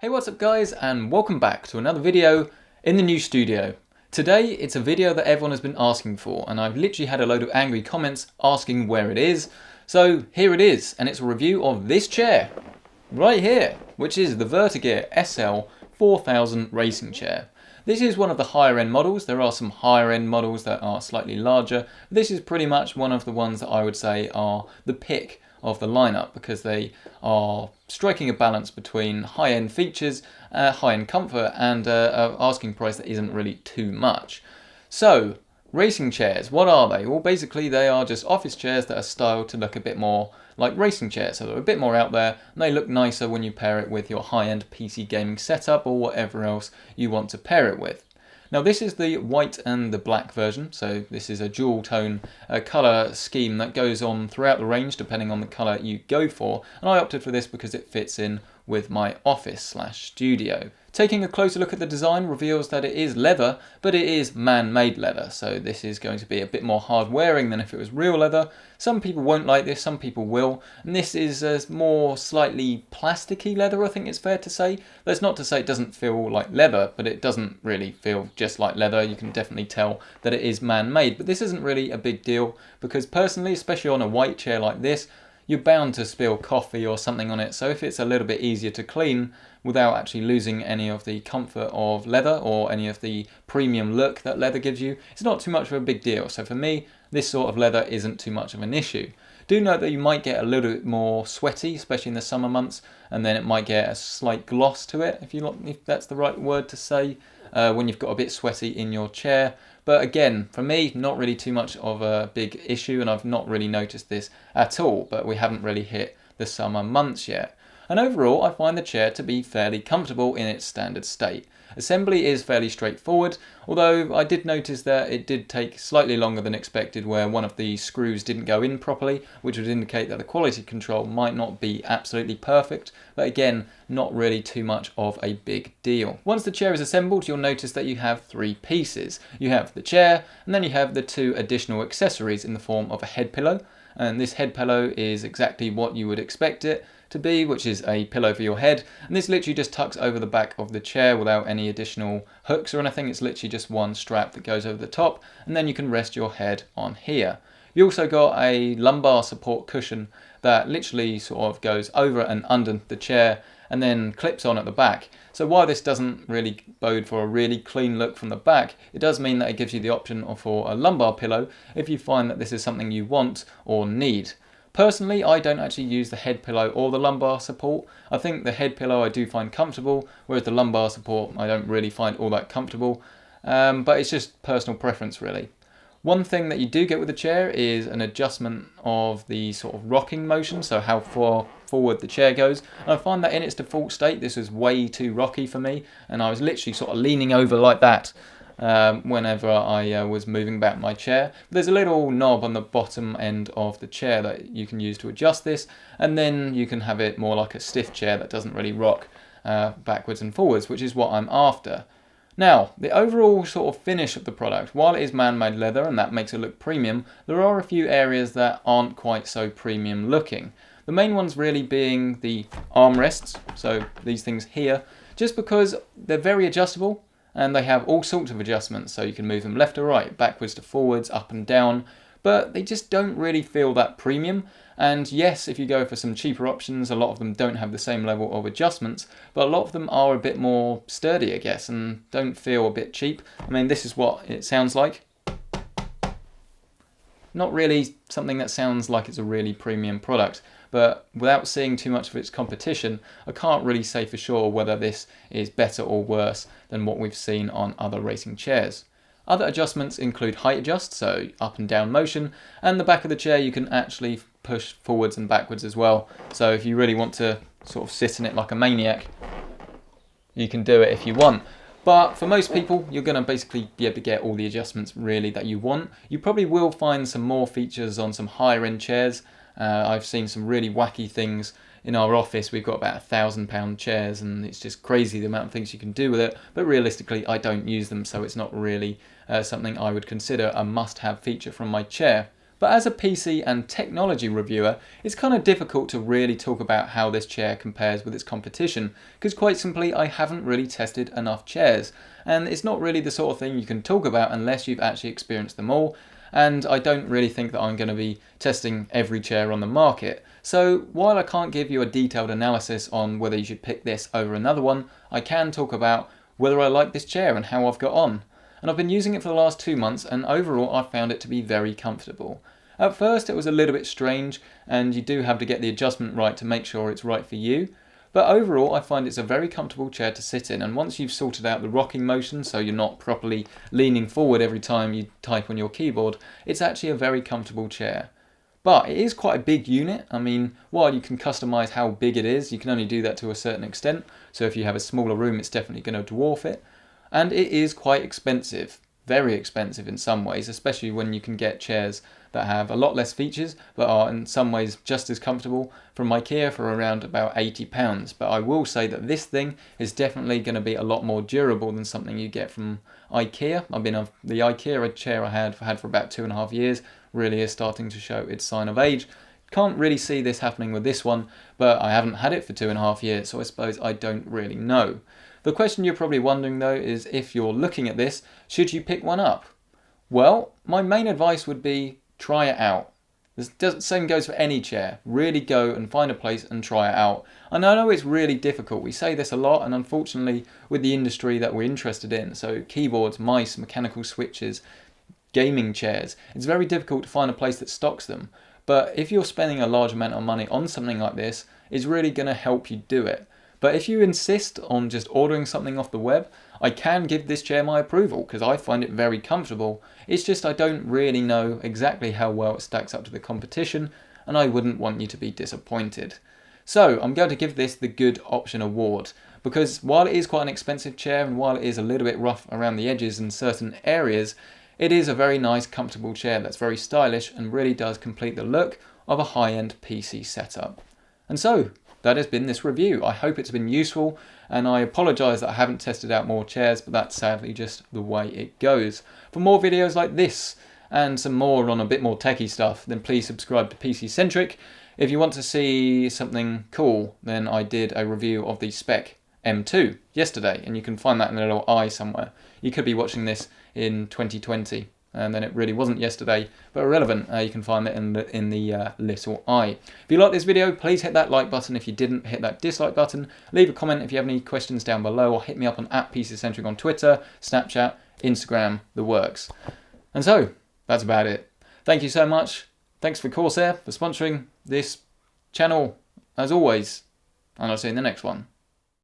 Hey, what's up guys, and welcome back to another video in the new studio. Today it's a video that everyone has been asking for, and I've literally had a load of angry comments asking where it is. So here it is, and it's a review of this chair right here, which is the Vertagear SL4000 racing chair. This is one of the higher end models. There are some higher end models that are slightly larger. This is pretty much one of the ones that I would say are the pick of the lineup, because they are striking a balance between high-end features, high-end comfort, and an asking price that isn't really too much. So, racing chairs, what are they? Well, basically they are just office chairs that are styled to look a bit more like racing chairs, so they're a bit more out there, and they look nicer when you pair it with your high-end PC gaming setup or whatever else you want to pair it with. Now this is the white and the black version, so this is a dual tone colour scheme that goes on throughout the range depending on the colour you go for, and I opted for this because it fits in with my office/studio. Taking a closer look at the design reveals that it is leather, but it is man-made leather, so this is going to be a bit more hard-wearing than if it was real leather. Some people won't like this, some people will, and this is a more slightly plasticky leather, I think it's fair to say. That's not to say it doesn't feel like leather, but it doesn't really feel just like leather. You can definitely tell that it is man-made, but this isn't really a big deal, because personally, especially on a white chair like this, you're bound to spill coffee or something on it, so if it's a little bit easier to clean without actually losing any of the comfort of leather or any of the premium look that leather gives you, it's not too much of a big deal. So for me, this sort of leather isn't too much of an issue. Do note that you might get a little bit more sweaty, especially in the summer months, and then it might get a slight gloss to it, if that's the right word to say, when you've got a bit sweaty in your chair. But again, for me, not really too much of a big issue, and I've not really noticed this at all, but we haven't really hit the summer months yet. And overall, I find the chair to be fairly comfortable in its standard state. Assembly is fairly straightforward, although I did notice that it did take slightly longer than expected, where one of the screws didn't go in properly, which would indicate that the quality control might not be absolutely perfect, but again, not really too much of a big deal. Once the chair is assembled, you'll notice that you have three pieces. You have the chair, and then you have the two additional accessories in the form of a head pillow, and this head pillow is exactly what you would expect it to be, which is a pillow for your head, and this literally just tucks over the back of the chair without any additional hooks or anything. It's literally just one strap that goes over the top, and then you can rest your head on here. You also got a lumbar support cushion that literally sort of goes over and under the chair and then clips on at the back. So while this doesn't really bode for a really clean look from the back, it does mean that it gives you the option for a lumbar pillow if you find that this is something you want or need. Personally, I don't actually use the head pillow or the lumbar support. I think the head pillow I do find comfortable, whereas the lumbar support I don't really find all that comfortable. But it's just personal preference really. One thing that you do get with the chair is an adjustment of the sort of rocking motion, so how far forward the chair goes. And I find that in its default state, this is way too rocky for me, and I was literally sort of leaning over like that whenever I was moving back my chair. There's a little knob on the bottom end of the chair that you can use to adjust this, and then you can have it more like a stiff chair that doesn't really rock backwards and forwards, which is what I'm after. Now, the overall sort of finish of the product, while it is man-made leather and that makes it look premium, there are a few areas that aren't quite so premium looking. The main ones really being the armrests, so these things here, just because they're very adjustable and they have all sorts of adjustments, so you can move them left or right, backwards to forwards, up and down, but they just don't really feel that premium. And yes, if you go for some cheaper options, a lot of them don't have the same level of adjustments, but a lot of them are a bit more sturdy, I guess, and don't feel a bit cheap. I mean, this is what it sounds like. Not really something that sounds like it's a really premium product, but without seeing too much of its competition, I can't really say for sure whether this is better or worse than what we've seen on other racing chairs. Other adjustments include height adjust, so up and down motion, and the back of the chair you can actually push forwards and backwards as well. So if you really want to sort of sit in it like a maniac, you can do it if you want. But for most people, you're going to basically be able to get all the adjustments really that you want. You probably will find some more features on some higher end chairs. I've seen some really wacky things in our office. We've got about £1,000 chairs, and it's just crazy the amount of things you can do with it. But realistically, I don't use them, so it's not really something I would consider a must-have feature from my chair. But as a PC and technology reviewer, it's kind of difficult to really talk about how this chair compares with its competition, because quite simply I haven't really tested enough chairs, and it's not really the sort of thing you can talk about unless you've actually experienced them all, and I don't really think that I'm going to be testing every chair on the market. So while I can't give you a detailed analysis on whether you should pick this over another one, I can talk about whether I like this chair and how I've got on. And I've been using it for the last 2 months, and overall I've found it to be very comfortable. At first it was a little bit strange, and you do have to get the adjustment right to make sure it's right for you. But overall I find it's a very comfortable chair to sit in, and once you've sorted out the rocking motion so you're not properly leaning forward every time you type on your keyboard, it's actually a very comfortable chair. But it is quite a big unit. I mean, while you can customize how big it is, you can only do that to a certain extent. So if you have a smaller room, it's definitely going to dwarf it. And it is quite expensive, very expensive in some ways, especially when you can get chairs that have a lot less features but are in some ways just as comfortable from IKEA for around about £80. But I will say that this thing is definitely going to be a lot more durable than something you get from IKEA. The IKEA chair I had for about 2.5 years really is starting to show its sign of age. Can't really see this happening with this one, but I haven't had it for 2.5 years, so I suppose I don't really know. The question you're probably wondering though is, if you're looking at this, should you pick one up? Well, my main advice would be try it out. The same goes for any chair. Really go and find a place and try it out. And I know it's really difficult. We say this a lot, and unfortunately with the industry that we're interested in, so keyboards, mice, mechanical switches, gaming chairs, it's very difficult to find a place that stocks them. But if you're spending a large amount of money on something like this, it's really going to help you do it. But if you insist on just ordering something off the web, I can give this chair my approval because I find it very comfortable. It's just I don't really know exactly how well it stacks up to the competition, and I wouldn't want you to be disappointed. So I'm going to give this the Good Option Award, because while it is quite an expensive chair and while it is a little bit rough around the edges in certain areas, it is a very nice comfortable chair that's very stylish and really does complete the look of a high-end PC setup. And so that has been this review. I hope it's been useful, and I apologise that I haven't tested out more chairs, but that's sadly just the way it goes. For more videos like this and some more on a bit more techie stuff, then please subscribe to PC Centric. If you want to see something cool, then I did a review of the Spec M2 yesterday, and you can find that in a little eye somewhere. You could be watching this in 2020, and then it really wasn't yesterday, but irrelevant. You can find that in the little eye. If you like this video, please hit that like button. If you didn't, hit that dislike button. Leave a comment if you have any questions down below, or hit me up on @PC Centric on Twitter, Snapchat, Instagram, the works. And so that's about it. Thank you so much. Thanks for Corsair for sponsoring this channel as always, and I'll see you in the next one.